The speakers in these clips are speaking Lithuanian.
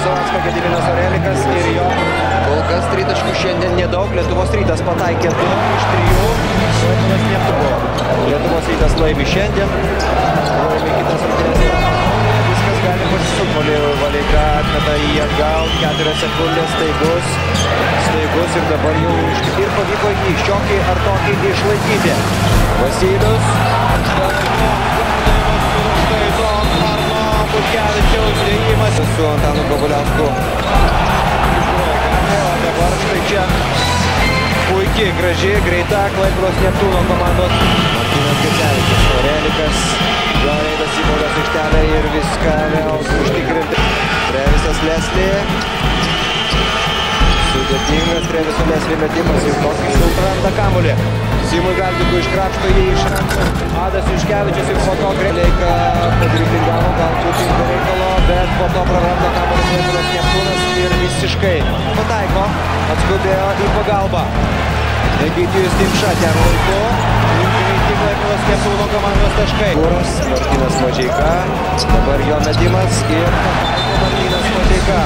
savo atspakę Gediminas Orelikas ir jo kol kas tritaškų šiandien nedaug. Lietuvos Rytas pataikė 2 iš 3. Klaipėdos Neptūno. Lietuvos Rytas laimi šiandien. Laimi kitas rungtynes. Viskas gali pasisukti. Valeiga atmeta į atgal. 4 sekundės staigus ir dabar jau ir pavyko jį šiokį ar tokį išlaikyti. Vasilius. Štai toks Arno Butkevičiaus dėjimas su Antanu Gabuliausku. O dabar štai čia puikiai, graži, greita Klaipėdos Neptūno komandos. Martynas Gecevičius, Orelikas, jo reidas į baudos aikštelę ir viską vėl užtikrinti. Trevisas Leslie. Sudėtingas Treviso Leslie metimas ir tokį suranda kamuolį. Simui Galdikui iškrapšto jį iš rankų. Adas Juškevičius ir po to Leika padribingavo galbūt be reikalo, bet po to praranda kamuolį Klaipėdos Neptūnas ir visiškai pataiko, atskubėjo į pagalbą. Egidijus Dimša ten laiku. Greiti Klaipėdos Neptūno komandos taškai. Kūras, Martynas Mažeika. Dabar jo metimas ir Martynas Mažeika.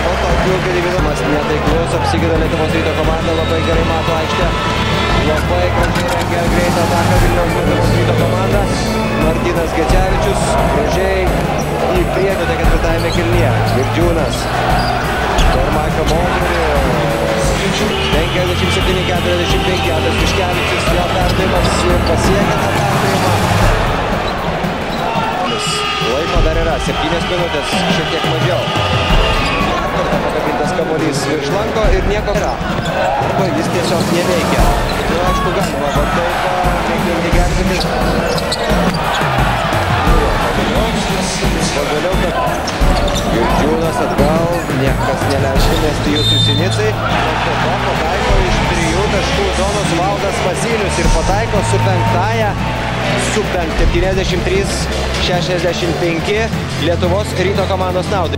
O tokiu Gediminas netaiklus, apsigina Lietuvos Ryto komanda, labai gerai mato aikštę. Labai gražiai rengia greitą ataką Vilniaus Lietuvos Ryto komanda. Martynas Gecevičius gražiai į priekį ketvirtajame kėlinyje. Girdžiūnas. Per Maiką Moldrį. 57-45. Adas Juškevičius, jo perdavimas pasiekia tą perdavimą. Laiko dar yra, 7 minutės, šiek tiek mažiau. Kartą pakabintas kamuolys virš lanko ir nieko nėra. Arba jis tiesiog neveikia. Nu, aišku, galima, bet taip mėginti gelbėti. Pagaliau, kad Girdžiūnas atgal, niekas neleidžia mesti jų Sinicai. Po to pataiko iš 3 taškų zonos Valdas Vasilius ir pataiko su 73-65 Lietuvos Ryto komandos naudai.